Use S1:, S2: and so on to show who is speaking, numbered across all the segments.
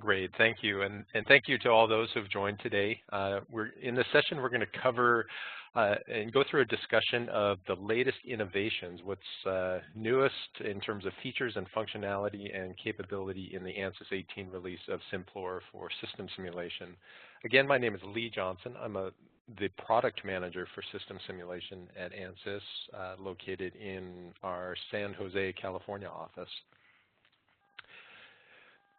S1: Great, thank you, and thank you to all those who have joined today. We're in this session. We're going to cover and go through a discussion of the latest innovations, what's newest in terms of features and functionality and capability in the ANSYS 18 release of Simplorer for system simulation. Again, my name is Lee Johnson. I'm the product manager for system simulation at ANSYS, located in our San Jose, California office.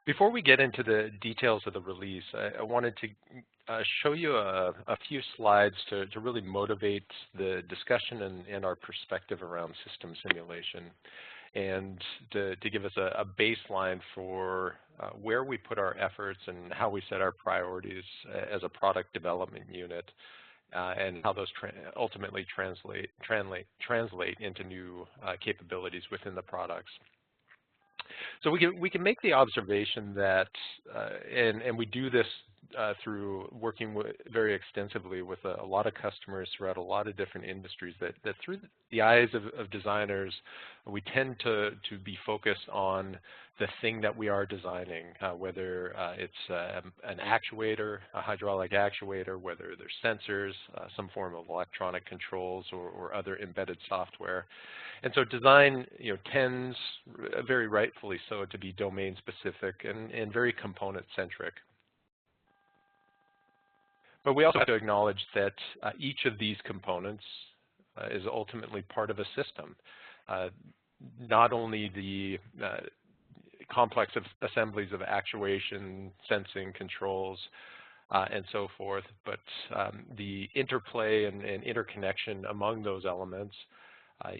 S1: Before we get into the details of the release, I wanted to show you a few slides to really motivate the discussion and our perspective around system simulation, and to give us a baseline for where we put our efforts and how we set our priorities as a product development unit, and how those ultimately translate into new capabilities within the products. So we can make the observation that, and we do this through working very extensively with a lot of customers throughout a lot of different industries, that through the eyes of designers, we tend to be focused on the thing that we are designing, whether it's an actuator, a hydraulic actuator, whether there's sensors, some form of electronic controls, or other embedded software. And so design, tends, very rightfully so, to be domain specific and very component centric. But we also have to acknowledge that each of these components is ultimately part of a system. Not only the complex assemblies of actuation, sensing, controls, and so forth, but the interplay and interconnection among those elements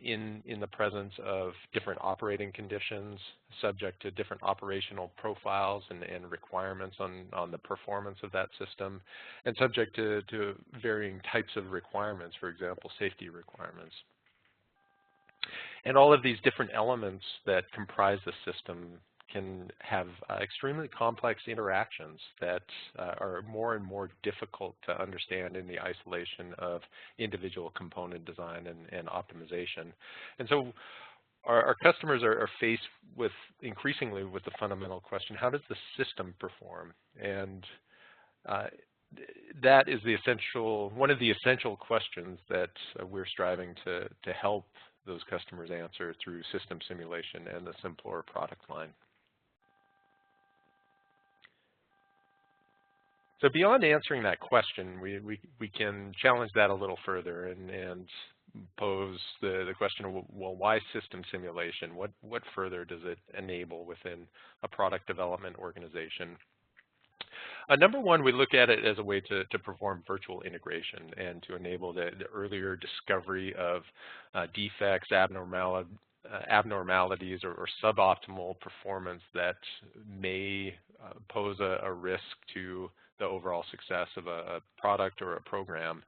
S1: in the presence of different operating conditions, subject to different operational profiles and requirements on the performance of that system, and subject to varying types of requirements, for example, safety requirements. And all of these different elements that comprise the system can have extremely complex interactions that are more and more difficult to understand in the isolation of individual component design and optimization. And so our customers are faced with increasingly with the fundamental question: how does the system perform? And that is one of the essential questions that we're striving to help those customers answer through system simulation and the Simplorer product line. So beyond answering that question, we can challenge that a little further and pose the question of, well, why system simulation? What further does it enable within a product development organization? Number one, we look at it as a way to perform virtual integration and to enable the earlier discovery of defects, abnormalities, or suboptimal performance that may pose a risk to the overall success of a product or a program,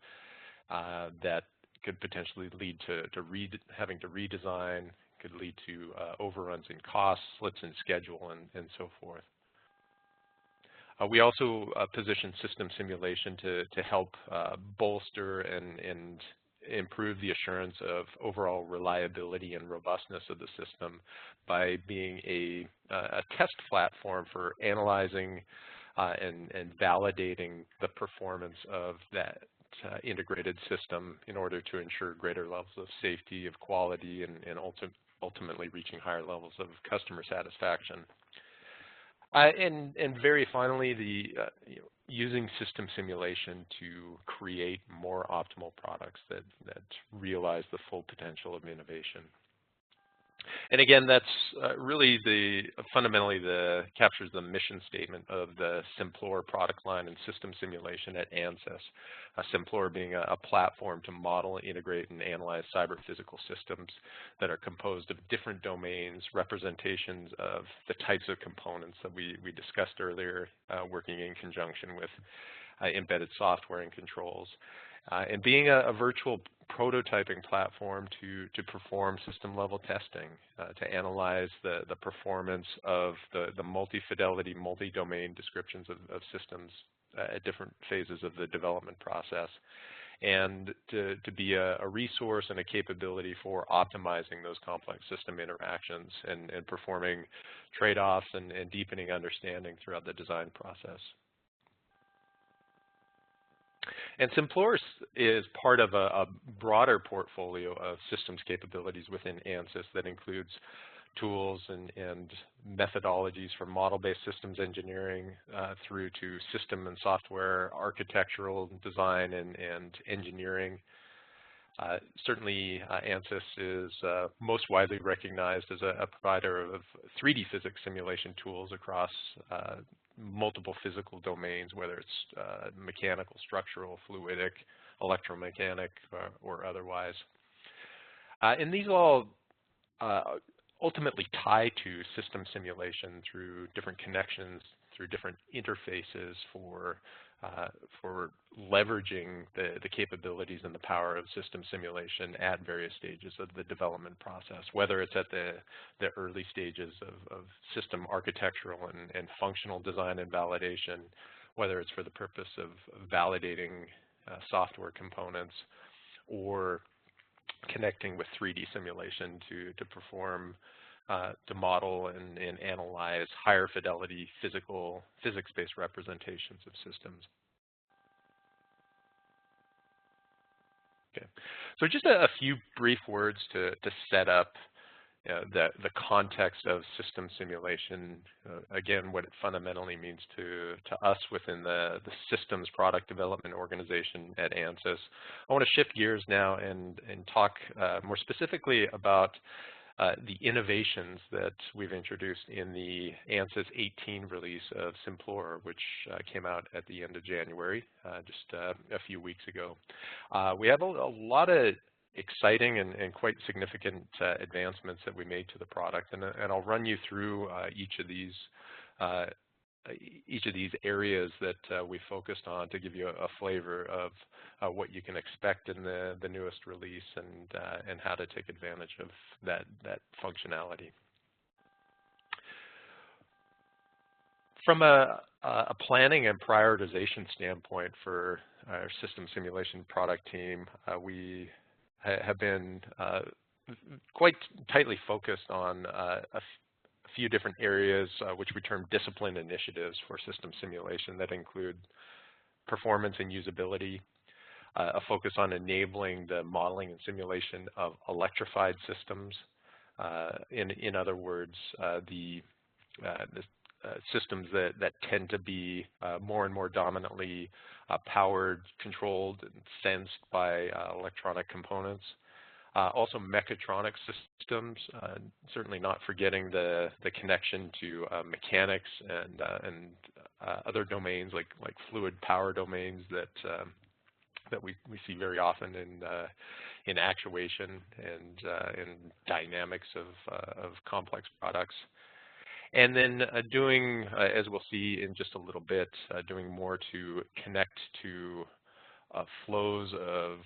S1: that could potentially lead to having to redesign, could lead to overruns in costs, slips in schedule, and so forth. We also position system simulation to help bolster and improve the assurance of overall reliability and robustness of the system by being a test platform for analyzing and validating the performance of that integrated system in order to ensure greater levels of safety, of quality, and ultimately reaching higher levels of customer satisfaction. And very finally, using system simulation to create more optimal products that realize the full potential of innovation. And again, that's really fundamentally captures the mission statement of the Simplorer product line and system simulation at ANSYS. Simplorer being a platform to model, integrate, and analyze cyber-physical systems that are composed of different domains, representations of the types of components that we discussed earlier, working in conjunction with embedded software and controls. And being a virtual prototyping platform to perform system-level testing, to analyze the performance of the multi-fidelity, multi-domain descriptions of systems at different phases of the development process, and to be a resource and a capability for optimizing those complex system interactions and performing trade-offs and deepening understanding throughout the design process. And Simplorer is part of a broader portfolio of systems capabilities within ANSYS that includes tools and methodologies from model-based systems engineering through to system and software architectural design and engineering. Certainly, ANSYS is most widely recognized as a provider of 3D physics simulation tools across multiple physical domains, whether it's mechanical, structural, fluidic, electromagnetic, or otherwise. And these all ultimately tie to system simulation through different connections, through different interfaces for leveraging the capabilities and the power of system simulation at various stages of the development process, whether it's at the early stages of system architectural and functional design and validation, whether it's for the purpose of validating software components, or connecting with 3D simulation to perform, to model and analyze higher fidelity physics-based representations of systems. Okay, so just a few brief words to set up the context of system simulation. Again, what it fundamentally means to us within the systems product development organization at ANSYS. I want to shift gears now and talk more specifically about the innovations that we've introduced in the ANSYS 18 release of Simplorer, which came out at the end of January, just a few weeks ago. We have a lot of exciting and quite significant advancements that we made to the product, and I'll run you through each of these areas that we focused on to give you a flavor of what you can expect in the newest release and how to take advantage of that functionality. From a planning and prioritization standpoint for our system simulation product team, we have been quite tightly focused on a few different areas which we term discipline initiatives for system simulation that include performance and usability, a focus on enabling the modeling and simulation of electrified systems. In other words, the systems that tend to be more and more dominantly powered, controlled, and sensed by electronic components. Also mechatronic systems, certainly not forgetting the connection to mechanics and other domains like fluid power domains that we see very often in actuation and in dynamics of complex products. And then doing, as we'll see in just a little bit, doing more to connect to flows of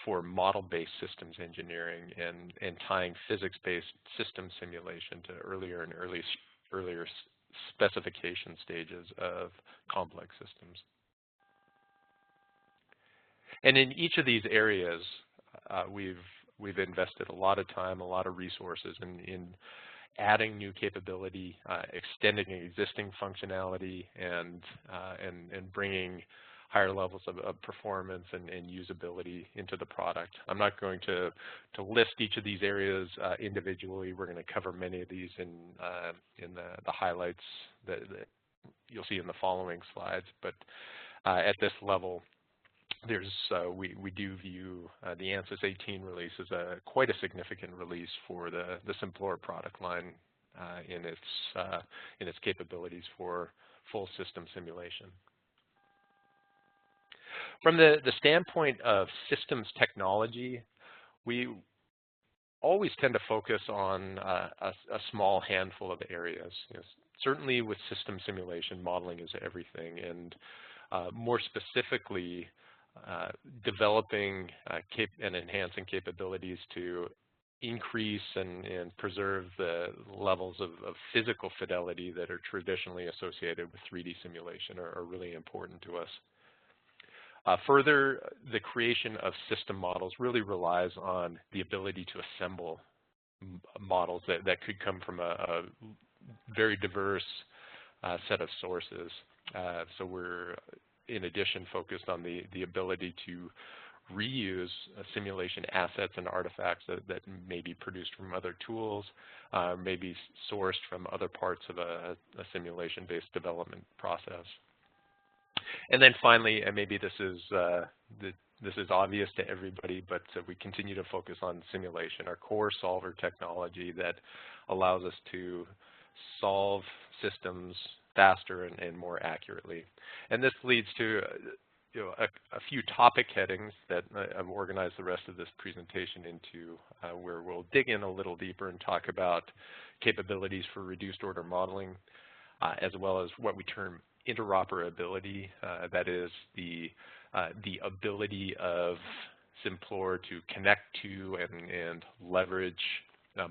S1: for model-based systems engineering and tying physics-based system simulation to earlier specification stages of complex systems. And in each of these areas, we've invested a lot of time, a lot of resources in adding new capability, extending existing functionality, and bringing higher levels of performance and usability into the product. I'm not going to list each of these areas individually. We're going to cover many of these in the highlights that you'll see in the following slides. But at this level, there's we do view the ANSYS 18 release as quite a significant release for the Simplorer product line in its capabilities for full system simulation. From the standpoint of systems technology, we always tend to focus on a small handful of areas. Certainly with system simulation, modeling is everything, and more specifically, developing and enhancing capabilities to increase and preserve the levels of physical fidelity that are traditionally associated with 3D simulation are really important to us. Further, the creation of system models really relies on the ability to assemble models that could come from a very diverse set of sources. So we're, in addition, focused on the ability to reuse simulation assets and artifacts that may be produced from other tools, may be sourced from other parts of a simulation-based development process. And then finally, and maybe this is obvious to everybody, but we continue to focus on simulation, our core solver technology that allows us to solve systems faster and more accurately. And this leads to a few topic headings that I've organized the rest of this presentation into, where we'll dig in a little deeper and talk about capabilities for reduced order modeling, as well as what we term interoperability. That is the ability of Simplorer to connect to and leverage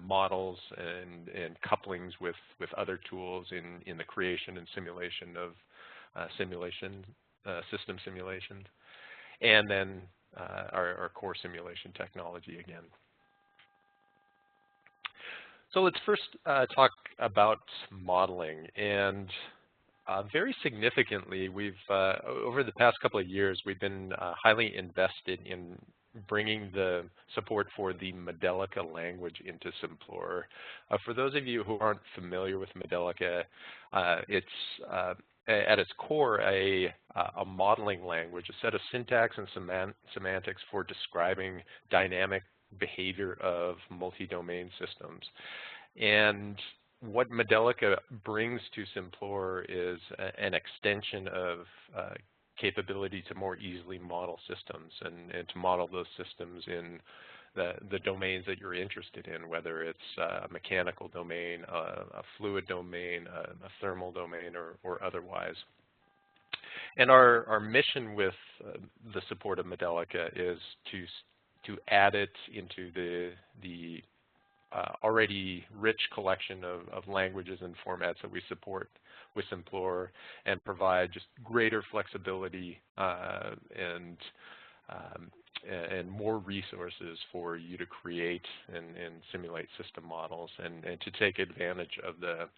S1: models and couplings with other tools in the creation and simulation of system simulations, and then our core simulation technology again. So let's first talk about modeling. And very significantly, we've over the past couple of years, we've been highly invested in bringing the support for the Modelica language into Simplorer. For those of you who aren't familiar with Modelica, it's at its core a modeling language, a set of syntax and semantics for describing dynamic behavior of multi-domain systems. And what Modelica brings to Simplorer is an extension of capability to more easily model systems and to model those systems in the domains that you're interested in, whether it's a mechanical domain, a fluid domain, a thermal domain, or otherwise. And our mission with the support of Modelica is to add it into the already rich collection of languages and formats that we support with Simplorer, and provide just greater flexibility and more resources for you to create and simulate system models, and to take advantage of the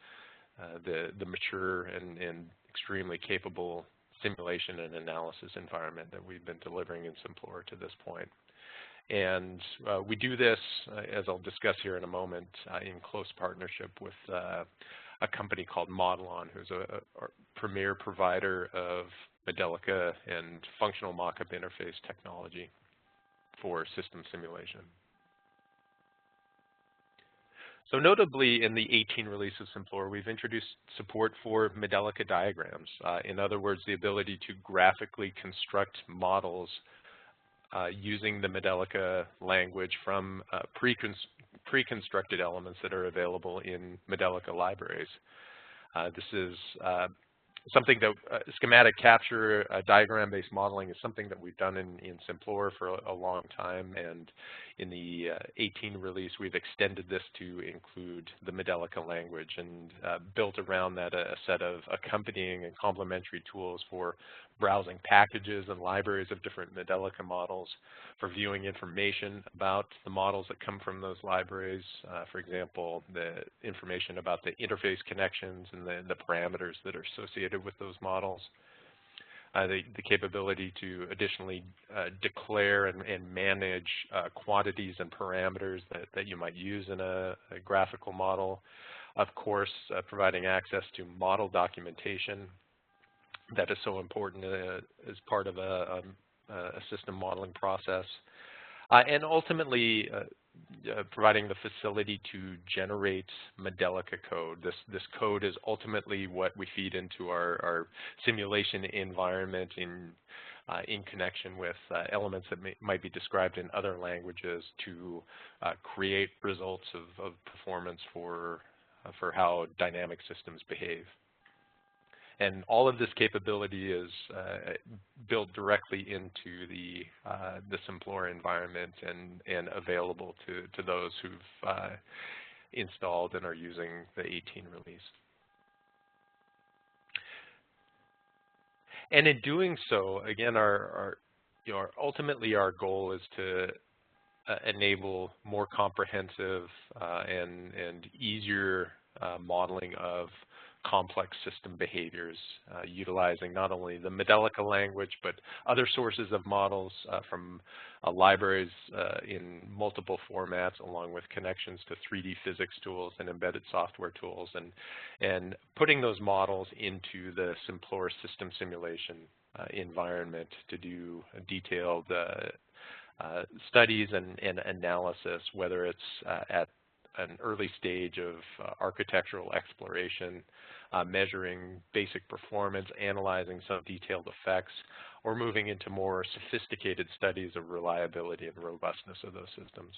S1: mature and extremely capable simulation and analysis environment that we've been delivering in Simplorer to this point. And we do this, as I'll discuss here in a moment, in close partnership with a company called Modelon, who's a premier provider of Modelica and functional mock-up interface technology for system simulation. So notably, in the 18 release of Simplorer, we've introduced support for Modelica diagrams. In other words, the ability to graphically construct models using the Modelica language from pre-constructed elements that are available in Modelica libraries. This is something that schematic capture, diagram-based modeling is something that we've done in Simplorer for a long time, and in the 18 release, we've extended this to include the Modelica language and built around that a set of accompanying and complementary tools for browsing packages and libraries of different Modelica models, for viewing information about the models that come from those libraries. For example, the information about the interface connections and the parameters that are associated with those models. The capability to additionally declare and manage quantities and parameters that you might use in a graphical model. Of course, providing access to model documentation that is so important as part of a system modeling process. And ultimately, providing the facility to generate Modelica code. This code is ultimately what we feed into our simulation environment in connection with elements that might be described in other languages to create results of performance for how dynamic systems behave. And all of this capability is built directly into the Simplorer environment and available to those who've installed and are using the 18 release. And in doing so, again, ultimately our goal is to enable more comprehensive and easier modeling of complex system behaviors, utilizing not only the Modelica language, but other sources of models from libraries in multiple formats, along with connections to 3D physics tools and embedded software tools, and putting those models into the Simplorer system simulation environment to do detailed studies and analysis, whether it's at an early stage of architectural exploration, measuring basic performance, analyzing some detailed effects, or moving into more sophisticated studies of reliability and robustness of those systems.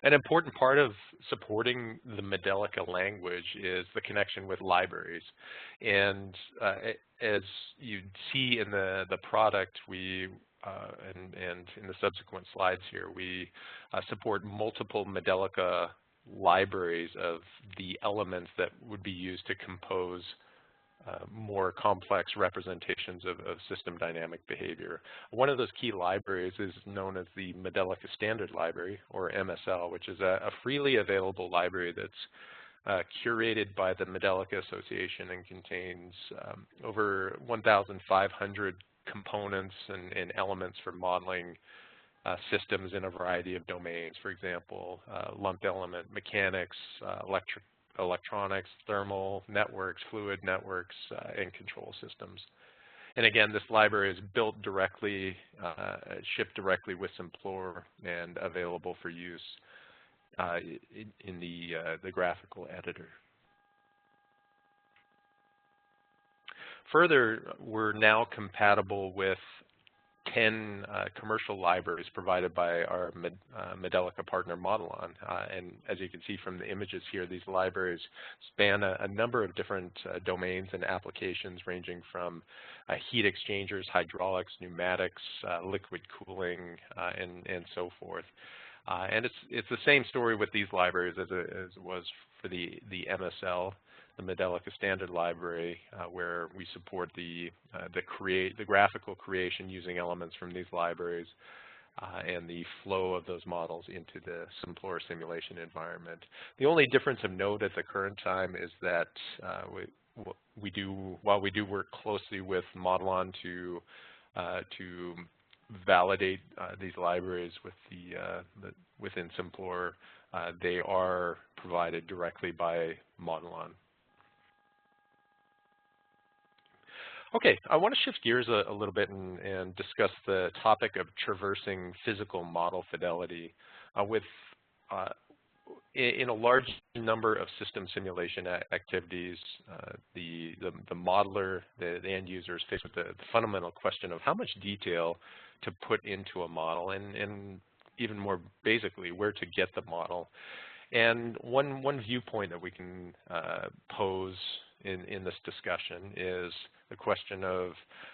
S1: An important part of supporting the Modelica language is the connection with libraries. And as you see in the product, and in the subsequent slides here, we support multiple Modelica libraries of the elements that would be used to compose more complex representations of system dynamic behavior. One of those key libraries is known as the Modelica Standard Library, or MSL, which is a freely available library that's curated by the Modelica Association and contains over 1,500 components and elements for modeling systems in a variety of domains. For example, lumped element mechanics, electronics, thermal networks, fluid networks, and control systems. And again, this library is built directly, shipped directly with Simplorer, and available for use in the graphical editor. Further, we're now compatible with 10 commercial libraries provided by our Modelica partner Modelon. And as you can see from the images here, these libraries span a number of different domains and applications, ranging from heat exchangers, hydraulics, pneumatics, liquid cooling, and so forth. And it's the same story with these libraries as it was for the MSL, the Modelica Standard Library, where we support the graphical creation using elements from these libraries and the flow of those models into the Simplorer simulation environment. The only difference of note at the current time is that while we do work closely with Modelon to validate these libraries within Simplorer, they are provided directly by Modelon. Okay, I want to shift gears a little bit and discuss the topic of traversing physical model fidelity. In a large number of system simulation activities, the modeler, the end user, is faced with the fundamental question of how much detail to put into a model, and even more basically, where to get the model. And one viewpoint that we can pose in this discussion is the question of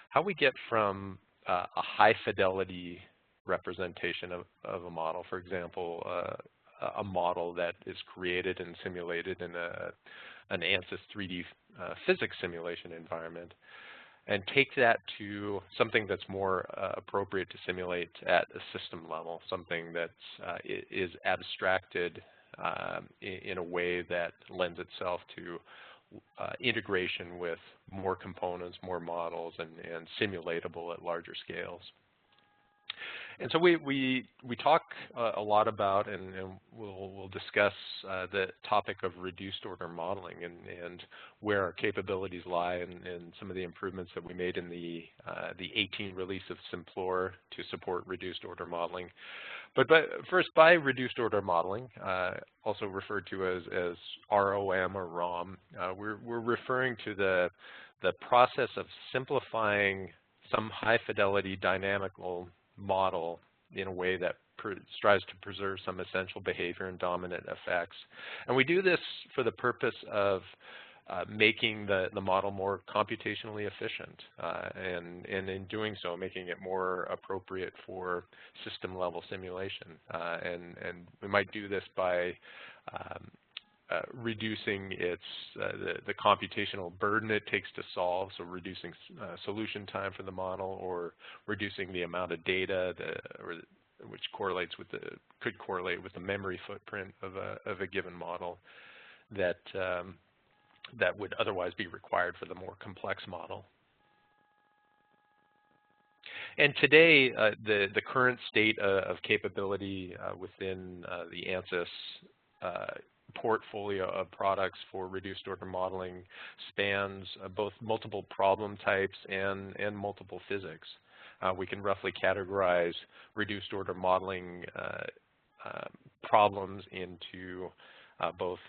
S1: how we get from a high fidelity representation of a model, for example, a model that is created and simulated in an ANSYS 3D physics simulation environment, and take that to something that's more appropriate to simulate at a system level, something that is abstracted in a way that lends itself to integration with more components, more models, and simulatable at larger scales. And so we talk a lot about, and we'll discuss the topic of reduced order modeling and where our capabilities lie, and some of the improvements that we made in the 18 release of Simplorer to support reduced order modeling. But first, by reduced order modeling, also referred to as ROM or ROM, we're referring to the process of simplifying some high fidelity dynamical model in a way that strives to preserve some essential behavior and dominant effects. And we do this for the purpose of making the model more computationally efficient, and in doing so, making it more appropriate for system level simulation. And we might do this by reducing the computational burden it takes to solve, so reducing solution time for the model, or reducing the amount of data which could correlate with the memory footprint of a given model that would otherwise be required for the more complex model. And today, the current state of capability within the ANSYS portfolio of products for reduced order modeling spans both multiple problem types and multiple physics. We can roughly categorize reduced order modeling problems into both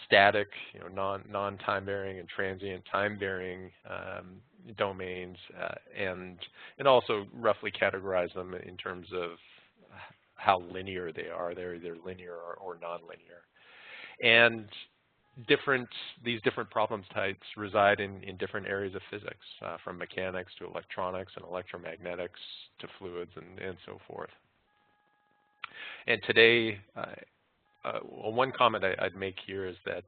S1: static, non-time varying, and transient time varying domains, and also roughly categorize them in terms of how linear they are. They're either linear or nonlinear. And these different problem types reside in different areas of physics, from mechanics to electronics and electromagnetics to fluids and so forth. And today, one comment I'd make here is that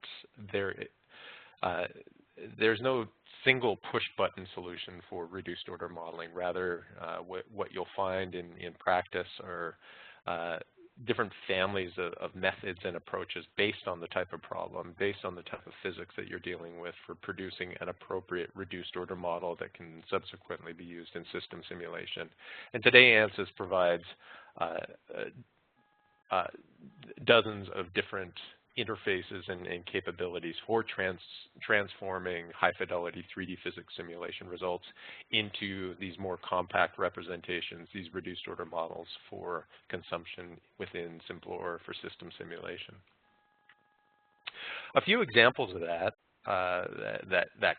S1: there's no single push-button solution for reduced order modeling. Rather, what you'll find in practice are different families of methods and approaches based on the type of problem, based on the type of physics that you're dealing with, for producing an appropriate reduced order model that can subsequently be used in system simulation. And today ANSYS provides dozens of different interfaces and capabilities for transforming high-fidelity 3D physics simulation results into these more compact representations, these reduced order models for consumption within Simplorer for system simulation. A few examples of that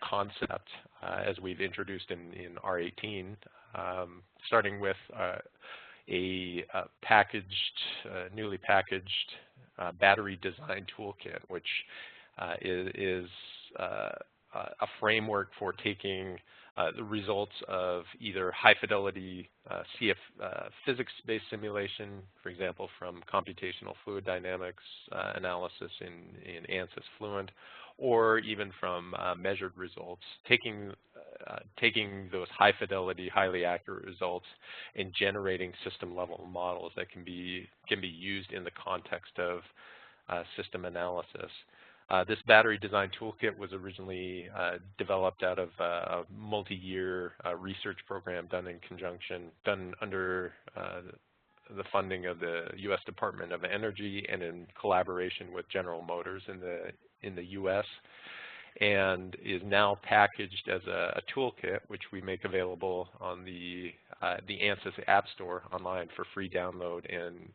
S1: concept, as we've introduced in R18, starting with a newly packaged battery design toolkit, which is a framework for taking the results of either high-fidelity physics-based simulation, for example, from computational fluid dynamics analysis in ANSYS Fluent, or even from measured results, taking those high-fidelity, highly accurate results and generating system-level models that can be used in the context of system analysis. This battery design toolkit was originally developed out of a multi-year research program done under the funding of the U.S. Department of Energy and in collaboration with General Motors in the U.S., and is now packaged as a toolkit, which we make available on the ANSYS App Store online for free download and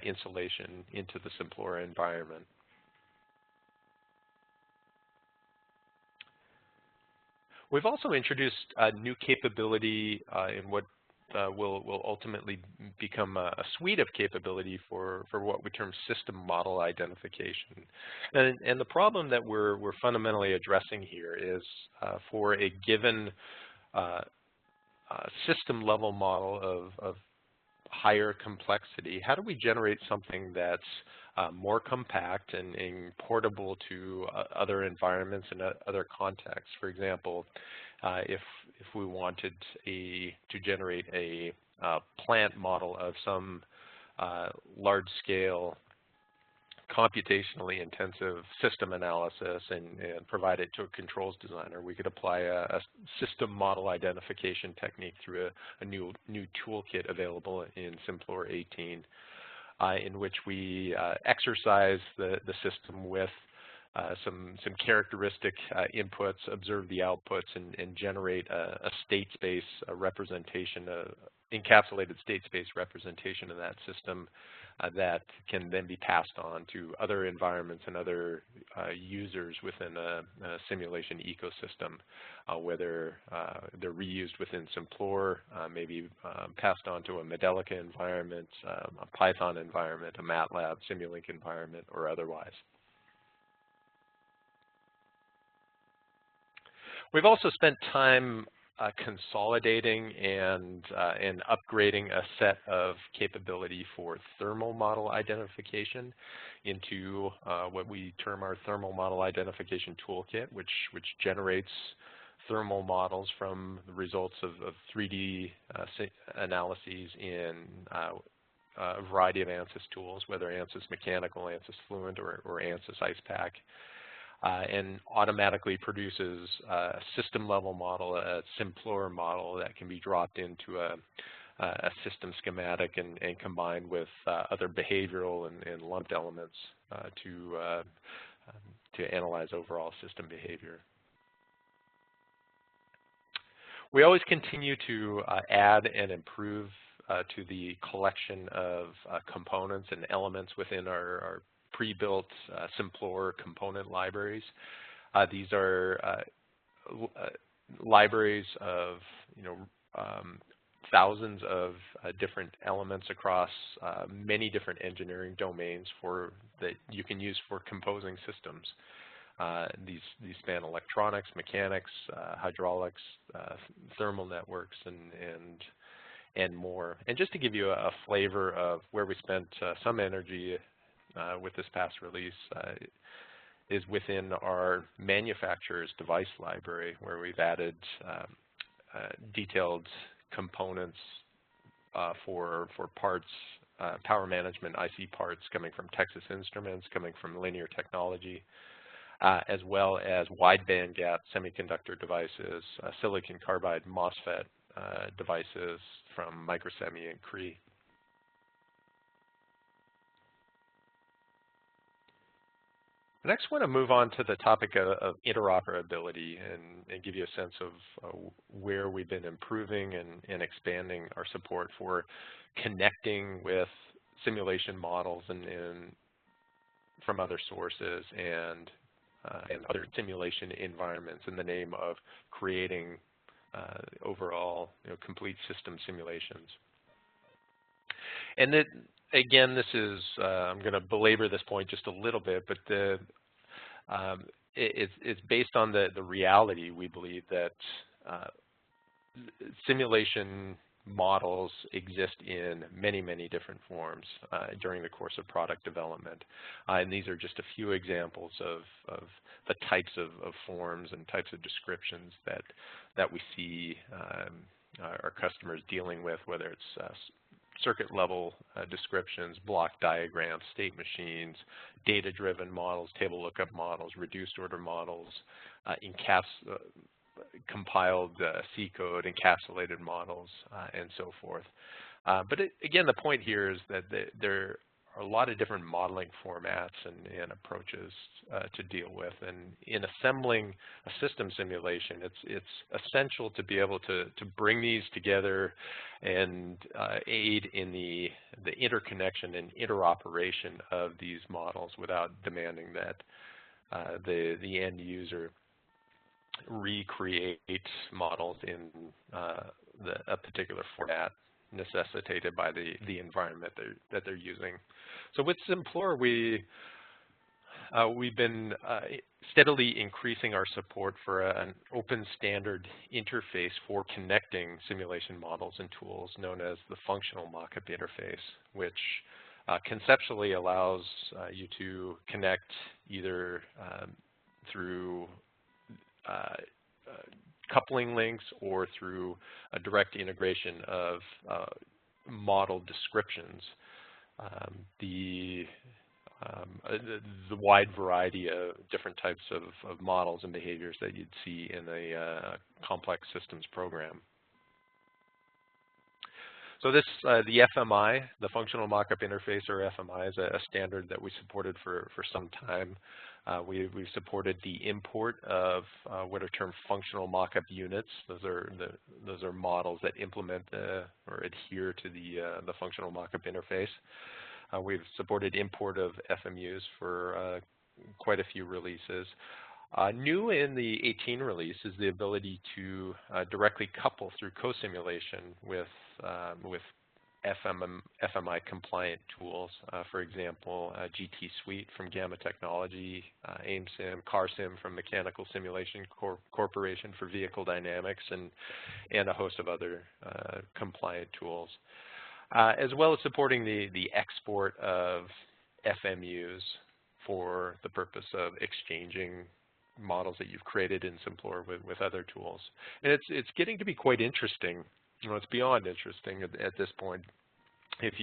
S1: installation into the Simplorer environment. We've also introduced a new capability in what will ultimately become a suite of capability for what we term system model identification. And the problem that we're fundamentally addressing here is for a given system level model of higher complexity, how do we generate something that's more compact and portable to other environments and other contexts? For example, if we wanted to generate a plant model of some large-scale, computationally intensive system analysis and provide it to a controls designer, we could apply a system model identification technique through a new toolkit available in Simplorer 18, in which we exercise the system with some characteristic inputs, observe the outputs, and generate a state space representation, encapsulated state space representation of that system that can then be passed on to other environments and other users within a simulation ecosystem, whether they're reused within Simplorer, maybe passed on to a Modelica environment, a Python environment, a MATLAB, Simulink environment, or otherwise. We've also spent time consolidating and upgrading a set of capability for thermal model identification into what we term our thermal model identification toolkit, which generates thermal models from the results of 3D analyses in a variety of ANSYS tools, whether ANSYS Mechanical, ANSYS Fluent, or ANSYS Icepak. And automatically produces a system-level model, a Simplorer model that can be dropped into a system schematic and combined with other behavioral and lumped elements to analyze overall system behavior. We always continue to add and improve to the collection of components and elements within our pre-built Simplorer component libraries. These are libraries of thousands of different elements across many different engineering domains that you can use for composing systems. These span electronics, mechanics, hydraulics, thermal networks, and more. And just to give you a flavor of where we spent some energy with this past release is within our manufacturer's device library, where we've added detailed components for parts, power management IC parts coming from Texas Instruments, coming from Linear Technology, as well as wide bandgap semiconductor devices, silicon carbide MOSFET devices from Microsemi and Cree. Next, I want to move on to the topic of interoperability and give you a sense of where we've been improving and expanding our support for connecting with simulation models and from other sources and other simulation environments in the name of creating overall complete system simulations. And again, this is, I'm going to belabor this point just a little bit, but it's based on the reality, we believe, that simulation models exist in many, many different forms during the course of product development. And these are just a few examples of the types of forms and types of descriptions that we see our customers dealing with, whether it's circuit level descriptions, block diagrams, state machines, data-driven models, table lookup models, reduced order models, compiled C code, encapsulated models, and so forth. But again, the point here is that there are a lot of different modeling formats and approaches to deal with. And in assembling a system simulation, it's essential to be able to bring these together and aid in the interconnection and interoperation of these models without demanding that the end user recreate models in a particular format necessitated by the environment that they're using. So with Simplorer, we've been steadily increasing our support for an open standard interface for connecting simulation models and tools known as the functional mockup interface, which conceptually allows you to connect either through coupling links or through a direct integration of model descriptions. The wide variety of different types of models and behaviors that you'd see in a complex systems program. So this, the FMI, the Functional Mockup Interface, or FMI, is a standard that we supported for some time. We've supported the import of what are termed functional mockup units. Those are models that implement or adhere to the functional mockup interface. We've supported import of FMUs for quite a few releases. New in the 18 release is the ability to directly couple through co-simulation with FMI compliant tools, for example, GT Suite from Gamma Technology, AIMSIM, CarSim from Mechanical Simulation Corporation for vehicle dynamics, and a host of other compliant tools, as well as supporting the export of FMUs for the purpose of exchanging models that you've created in Simplorer with other tools. And it's getting to be quite interesting. It's beyond interesting at this point. If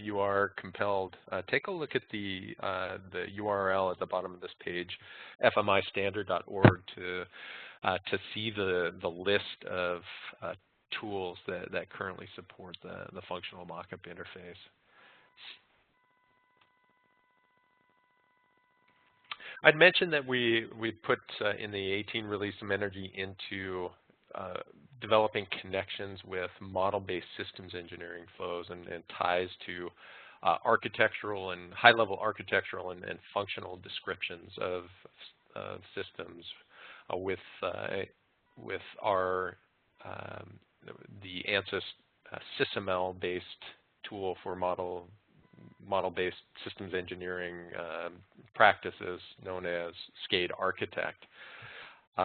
S1: you are compelled, take a look at the URL at the bottom of this page, fmistandard.org, to see the list of tools that currently support the functional mockup interface. I'd mentioned that we put in the 18 release some energy into developing connections with model-based systems engineering flows and ties to architectural and high-level architectural and functional descriptions of systems with our the ANSYS SysML-based tool for model-based systems engineering practices known as SCADE Architect.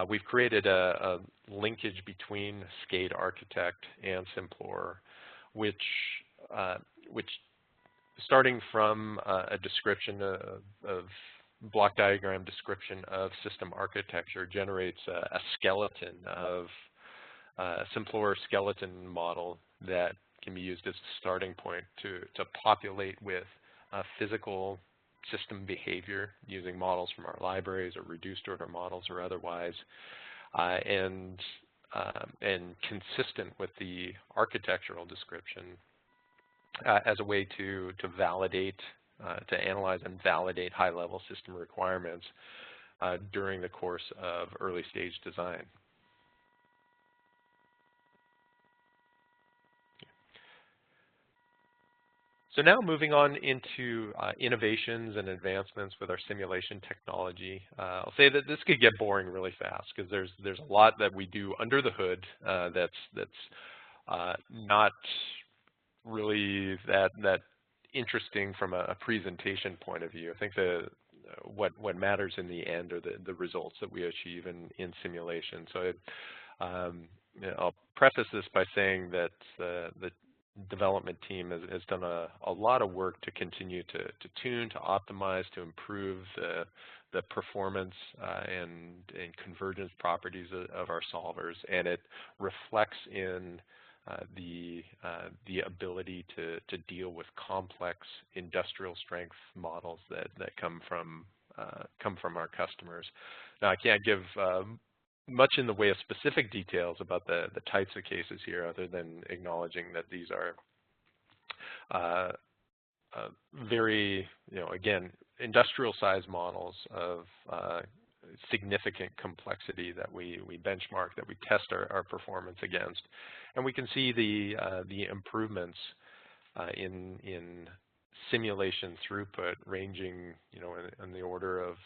S1: We've created a linkage between SCADE Architect and Simplorer, which starting from a description of block diagram description of system architecture, generates a skeleton of Simplorer skeleton model that can be used as a starting point to populate with physical system behavior using models from our libraries or reduced order models or otherwise, and consistent with the architectural description as a way to validate, to analyze and validate high-level system requirements during the course of early stage design. So now moving on into innovations and advancements with our simulation technology. I'll say that this could get boring really fast because there's a lot that we do under the hood that's not really that interesting from a presentation point of view. I think what matters in the end are the results that we achieve in simulation. So I'll preface this by saying that the development team has done a lot of work to continue to tune, to optimize, to improve the performance and convergence properties of our solvers, and it reflects in the ability to deal with complex industrial strength models that come from our customers. Now, I can't give much in the way of specific details about the types of cases here, other than acknowledging that these are very, again, industrial size models of significant complexity that we benchmark, that we test our performance against, and we can see the improvements in simulation throughput ranging, in the order of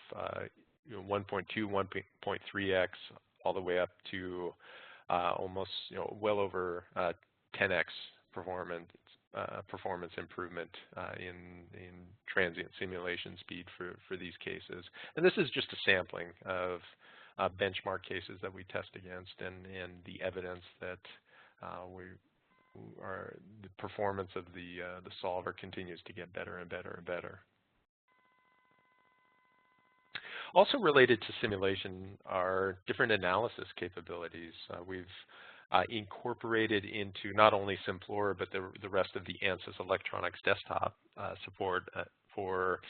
S1: 1.2, 1.3x, all the way up to almost, well over 10x performance improvement in transient simulation speed for these cases. And this is just a sampling of benchmark cases that we test against, and the evidence that the performance of the solver continues to get better and better and better. Also related to simulation are different analysis capabilities. We've incorporated into not only Simplorer, but the rest of the ANSYS electronics desktop support for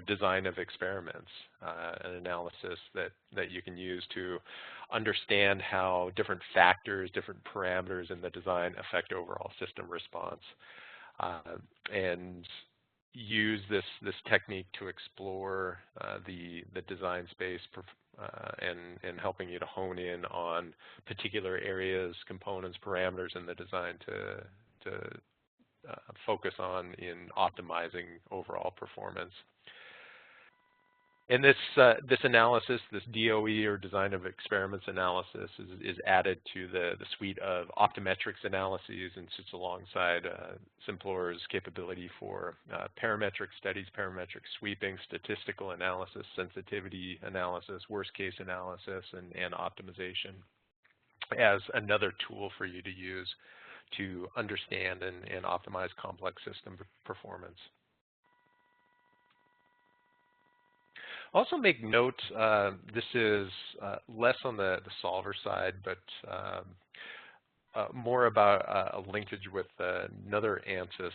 S1: design of experiments, an analysis that you can use to understand how different factors, different parameters in the design affect overall system response, and use this technique to explore the design space and helping you to hone in on particular areas, components, parameters in the design to focus on in optimizing overall performance. And this analysis, this DOE or design of experiments analysis, is added to the suite of optometrics analyses and sits alongside Simplorer's capability for parametric studies, parametric sweeping, statistical analysis, sensitivity analysis, worst case analysis, and optimization as another tool for you to use to understand and optimize complex system performance. Also make note, this is less on the solver side, but more about a linkage with another ANSYS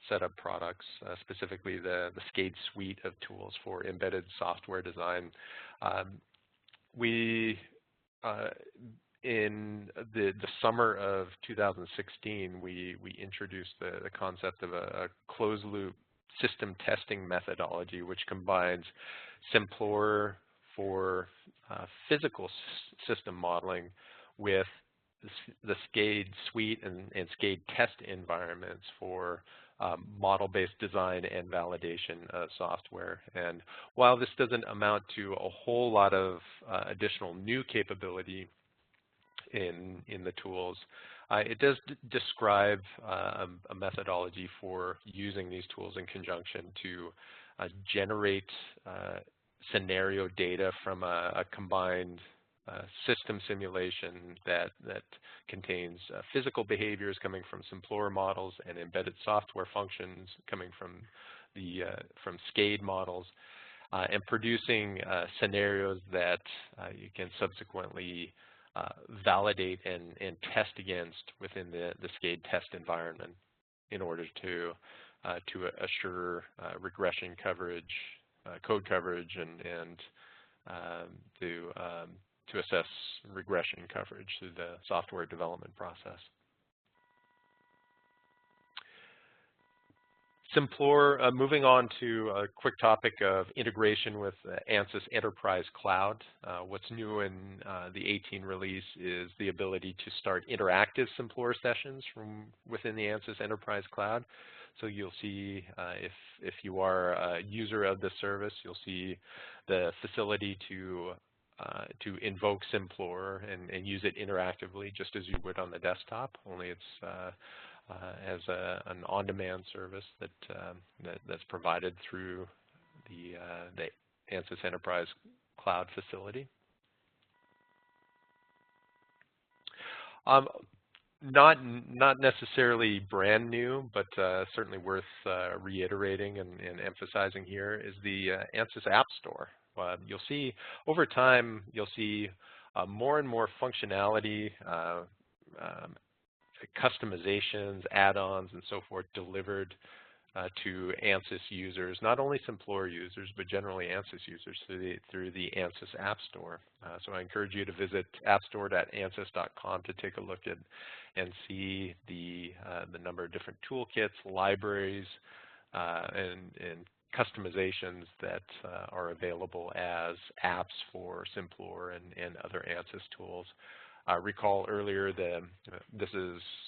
S1: set of products, specifically the SCADE suite of tools for embedded software design. In the summer of 2016, we introduced the concept of a closed loop system testing methodology, which combines Simplorer for physical system modeling with the SCADE suite and SCADE test environments for model-based design and validation of software. And while this doesn't amount to a whole lot of additional new capability in the tools, it does describe a methodology for using these tools in conjunction to generate scenario data from a combined system simulation that contains physical behaviors coming from Simplorer models and embedded software functions coming from SCADE models, and producing scenarios that you can subsequently validate and test against within the SCADE test environment in order to assure regression coverage, code coverage, and to assess regression coverage through the software development process. Simplorer, moving on to a quick topic of integration with ANSYS Enterprise Cloud. What's new in the 18 release is the ability to start interactive Simplorer sessions from within the ANSYS Enterprise Cloud. So you'll see, if you are a user of the service, you'll see the facility to invoke Simplorer and use it interactively, just as you would on the desktop. Only it's as an on-demand service that's provided through the ANSYS Enterprise Cloud facility. Not necessarily brand new, but certainly worth reiterating and emphasizing here is the ANSYS App Store. You'll see over time, you'll see more and more functionality, customizations, add-ons, and so forth delivered to ANSYS users, not only Simplorer users, but generally ANSYS users through the ANSYS App Store. So I encourage you to visit appstore.ansys.com to take a look at and see the number of different toolkits, libraries, and customizations that are available as apps for Simplorer and other ANSYS tools. Recall earlier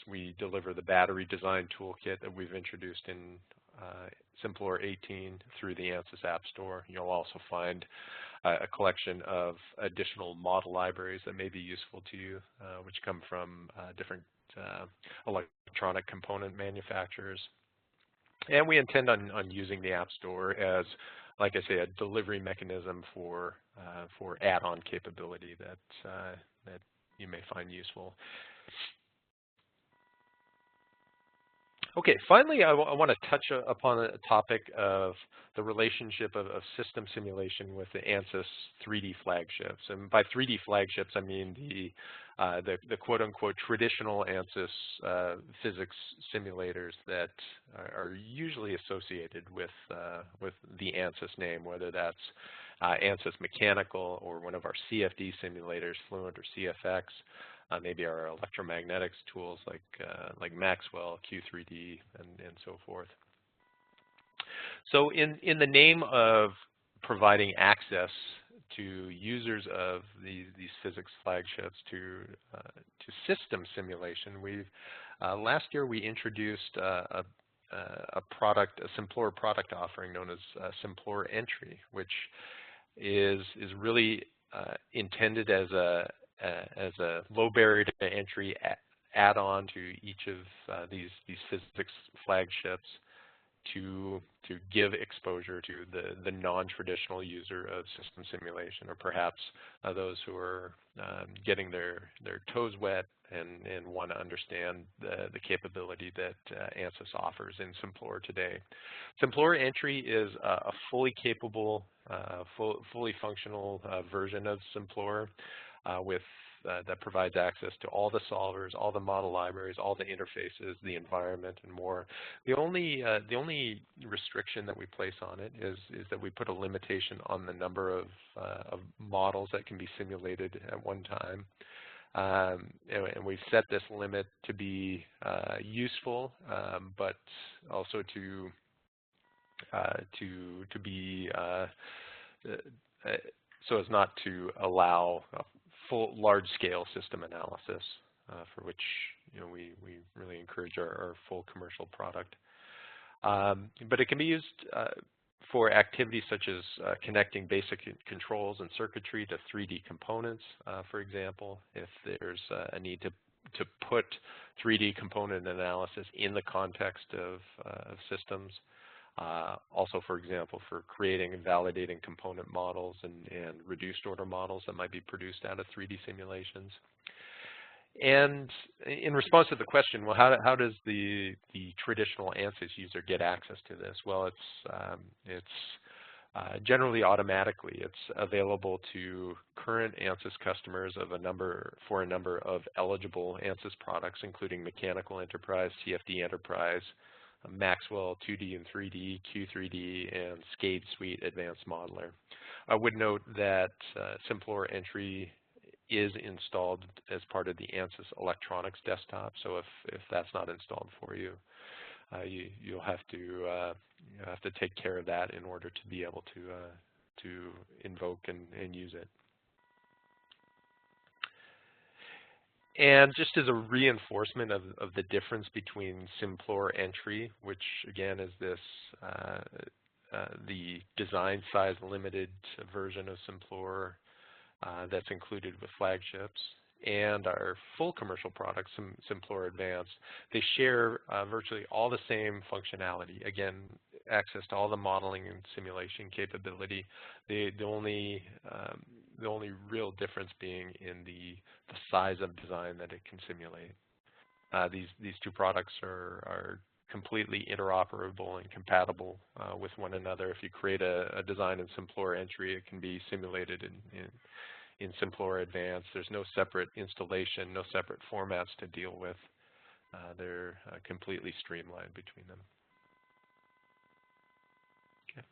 S1: we deliver the battery design toolkit that we've introduced in Simplorer 18 through the ANSYS App Store. You'll also find a collection of additional model libraries that may be useful to you, which come from different electronic component manufacturers. And we intend on using the App Store as, like I say, a delivery mechanism for add-on capability that you may find useful. Okay, finally, I want to touch upon a topic of the relationship of system simulation with the ANSYS 3D flagships. And by 3D flagships, I mean the quote-unquote traditional ANSYS physics simulators that are usually associated with the ANSYS name, whether that's ANSYS Mechanical or one of our CFD simulators, Fluent or CFX, maybe our electromagnetics tools like Maxwell, Q3D, and so forth. So in the name of providing access to users of these physics flagships to system simulation, last year we introduced a Simplorer product offering known as Simplorer Entry, which is really intended as a low barrier to entry add-on to each of these physics flagships to give exposure to the non-traditional user of system simulation, or perhaps those who are getting their toes wet and want to understand the capability that ANSYS offers in Simplorer today. Simplorer Entry is a fully capable, fully functional version of Simplorer that provides access to all the solvers, all the model libraries, all the interfaces, the environment, and more. The only restriction that we place on it is that we put a limitation on the number of models that can be simulated at one time. And we've set this limit to be useful, but also to be so as not to allow full large-scale system analysis, for which we really encourage our full commercial product. But it can be used for activities such as connecting basic controls and circuitry to 3D components, for example, if there's a need to put 3D component analysis in the context of systems. Also, for example, for creating and validating component models and reduced order models that might be produced out of 3D simulations. And in response to the question, well, how does the traditional ANSYS user get access to this? Well, it's generally automatically. It's available to current ANSYS customers for a number of eligible ANSYS products, including Mechanical Enterprise, CFD Enterprise, Maxwell 2D and 3D, Q3D, and SCADE Suite Advanced Modeler. I would note that Simplorer Entry is installed as part of the ANSYS electronics desktop, so if that's not installed for you, you'll have to take care of that in order to be able to invoke and use it. And just as a reinforcement of the difference between Simplorer Entry, which again is this the design size limited version of Simplorer that's included with flagships, and our full commercial product, Simplorer Advanced, they share virtually all the same functionality. Again, access to all the modeling and simulation capability. The only real difference being in the size of design that it can simulate. These two products are completely interoperable and compatible with one another. If you create a design in Simplorer Entry, it can be simulated in Simplorer Advanced. There's no separate installation, no separate formats to deal with. They're completely streamlined between them. Okay.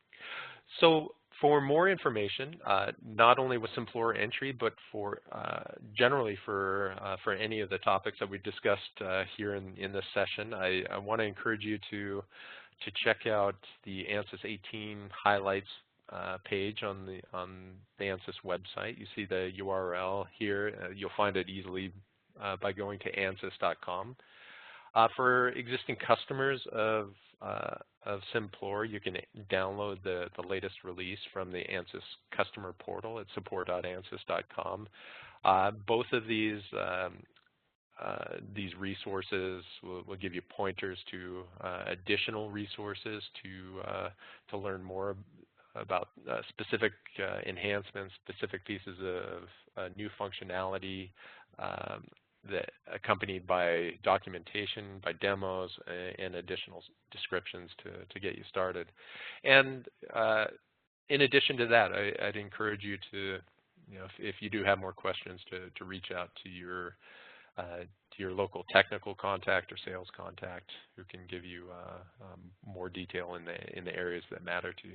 S1: So for more information, not only with Simplorer Entry, but for generally for any of the topics that we discussed here in this session, I want to encourage you to check out the ANSYS 18 highlights page on the ANSYS website. You see the URL here. You'll find it easily by going to ansys.com. For existing customers of Simplorer, you can download the latest release from the ANSYS customer portal at support.ansys.com. Both of these resources will give you pointers to additional resources to learn more about specific enhancements, specific pieces of new functionality that accompanied by documentation, by demos, and additional descriptions to get you started. And in addition to that, I'd encourage you to, if you do have more questions, to reach out to your local technical contact or sales contact who can give you more detail in the areas that matter to you.